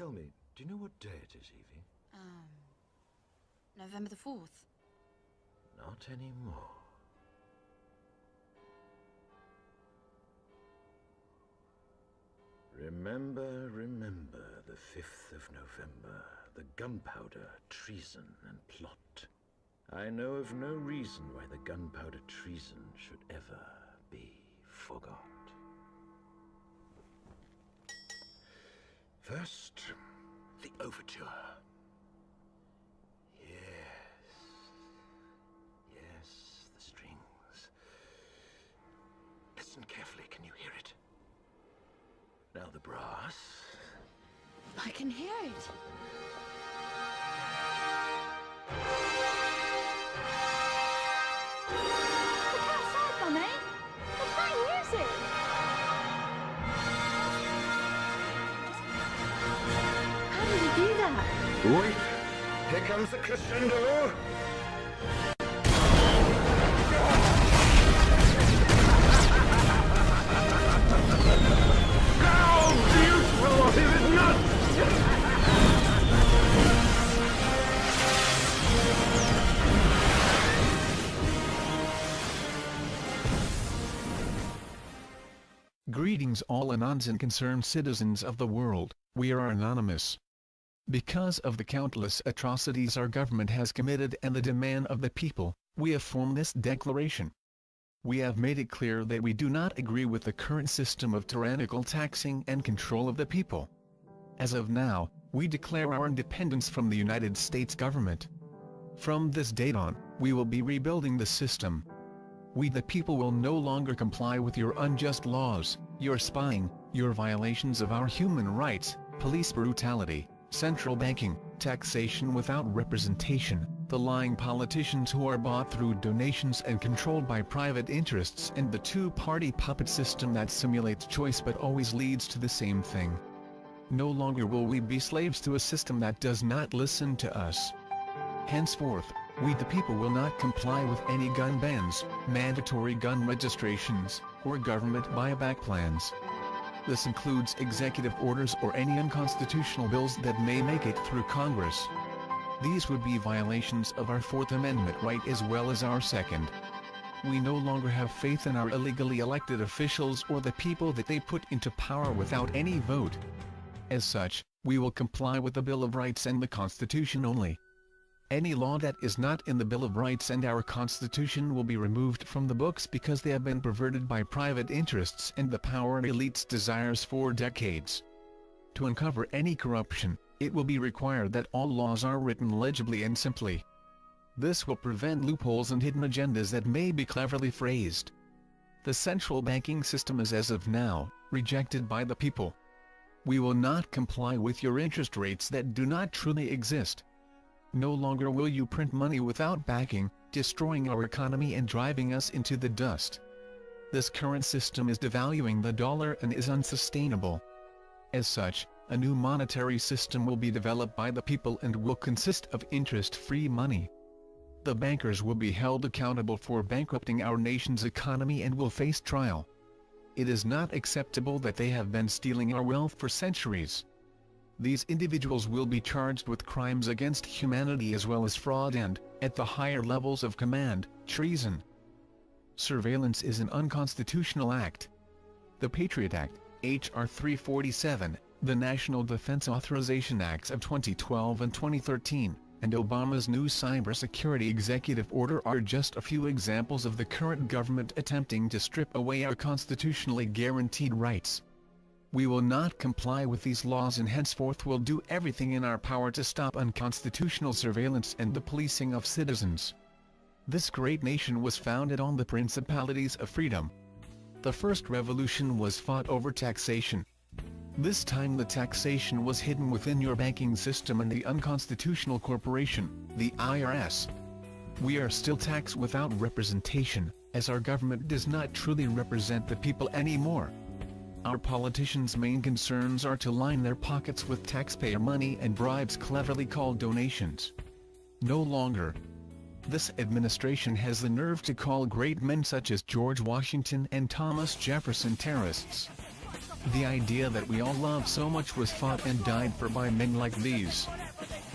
Tell me, do you know what day it is, Evie? November the 4th. Not anymore. Remember the 5th of November, the gunpowder, treason, and plot. I know of no reason why the gunpowder treason should ever be forgot. First, the overture. Yes, the strings. Listen carefully, can you hear it? Now the brass. I can hear it. Look outside, Mummy. They're playing music. How did you do that? Wait! Here comes the crescendo! How beautiful is it not? Greetings all anons and concerned citizens of the world, we are anonymous. Because of the countless atrocities our government has committed and the demand of the people, we have formed this declaration. We have made it clear that we do not agree with the current system of tyrannical taxing and control of the people. As of now, we declare our independence from the United States government. From this date on, we will be rebuilding the system. We the people will no longer comply with your unjust laws, your spying, your violations of our human rights, police brutality, central banking, taxation without representation, the lying politicians who are bought through donations and controlled by private interests, and the two-party puppet system that simulates choice but always leads to the same thing. No longer will we be slaves to a system that does not listen to us. Henceforth, we the people will not comply with any gun bans, mandatory gun registrations, or government buyback plans. This includes executive orders or any unconstitutional bills that may make it through Congress. These would be violations of our Fourth Amendment right as well as our Second. We no longer have faith in our illegally elected officials or the people that they put into power without any vote. As such, we will comply with the Bill of Rights and the Constitution only. Any law that is not in the Bill of Rights and our Constitution will be removed from the books because they have been perverted by private interests and the power elites' desires for decades. To uncover any corruption, it will be required that all laws are written legibly and simply. This will prevent loopholes and hidden agendas that may be cleverly phrased. The central banking system is as of now, rejected by the people. We will not comply with your interest rates that do not truly exist. No longer will you print money without backing, destroying our economy and driving us into the dust. This current system is devaluing the dollar and is unsustainable. As such, a new monetary system will be developed by the people and will consist of interest-free money. The bankers will be held accountable for bankrupting our nation's economy and will face trial. It is not acceptable that they have been stealing our wealth for centuries. These individuals will be charged with crimes against humanity as well as fraud and, at the higher levels of command, treason. Surveillance is an unconstitutional act. The Patriot Act, H.R. 347, the National Defense Authorization Acts of 2012 and 2013, and Obama's new cybersecurity executive order are just a few examples of the current government attempting to strip away our constitutionally guaranteed rights. We will not comply with these laws and henceforth will do everything in our power to stop unconstitutional surveillance and the policing of citizens. This great nation was founded on the principalities of freedom. The first revolution was fought over taxation. This time the taxation was hidden within your banking system and the unconstitutional corporation, the IRS. We are still taxed without representation, as our government does not truly represent the people anymore. Our politicians' main concerns are to line their pockets with taxpayer money and bribes cleverly called donations. No longer. This administration has the nerve to call great men such as George Washington and Thomas Jefferson terrorists. The idea that we all love so much was fought and died for by men like these.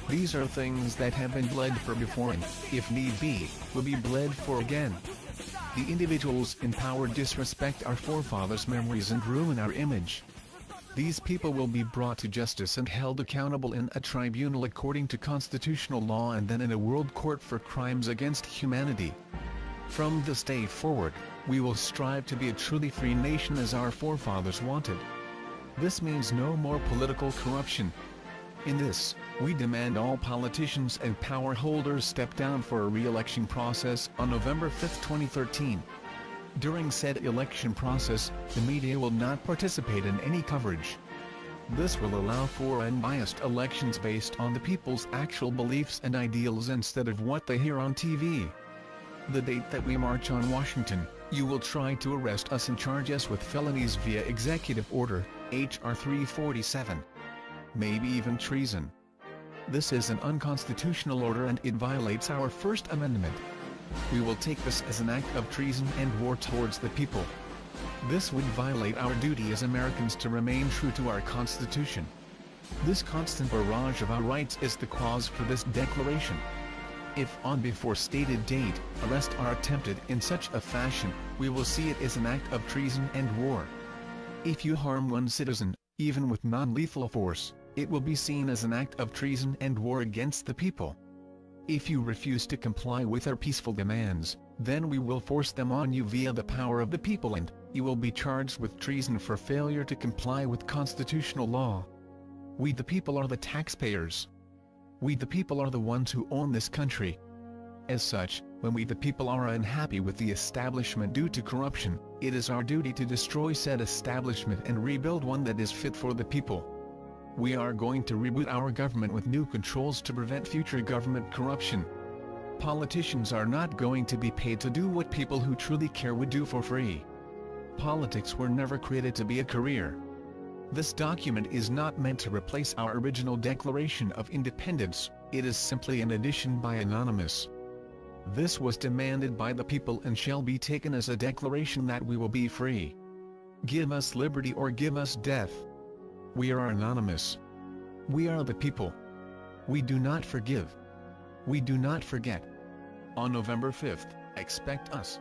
These are things that have been bled for before and, if need be, will be bled for again. The individuals in power disrespect our forefathers' memories and ruin our image. These people will be brought to justice and held accountable in a tribunal according to constitutional law and then in a world court for crimes against humanity. From this day forward, we will strive to be a truly free nation as our forefathers wanted. This means no more political corruption. In this, we demand all politicians and power holders step down for a re-election process on November 5, 2013. During said election process, the media will not participate in any coverage. This will allow for unbiased elections based on the people's actual beliefs and ideals instead of what they hear on TV. The date that we march on Washington, you will try to arrest us and charge us with felonies via Executive Order, H.R. 347. Maybe even treason. This is an unconstitutional order and it violates our First Amendment. We will take this as an act of treason and war towards the people. This would violate our duty as Americans to remain true to our Constitution. This constant barrage of our rights is the cause for this declaration. If on before stated date, arrests are attempted in such a fashion, we will see it as an act of treason and war. If you harm one citizen, even with non-lethal force, it will be seen as an act of treason and war against the people. If you refuse to comply with our peaceful demands, then we will force them on you via the power of the people and, you will be charged with treason for failure to comply with constitutional law. We the people are the taxpayers. We the people are the ones who own this country. As such, when we the people are unhappy with the establishment due to corruption, it is our duty to destroy said establishment and rebuild one that is fit for the people. We are going to reboot our government with new controls to prevent future government corruption. Politicians are not going to be paid to do what people who truly care would do for free. Politics were never created to be a career. This document is not meant to replace our original Declaration of Independence, it is simply an addition by Anonymous. This was demanded by the people and shall be taken as a declaration that we will be free. Give us liberty or give us death. We are Anonymous. We are the people. We do not forgive. We do not forget. On November 5th, expect us.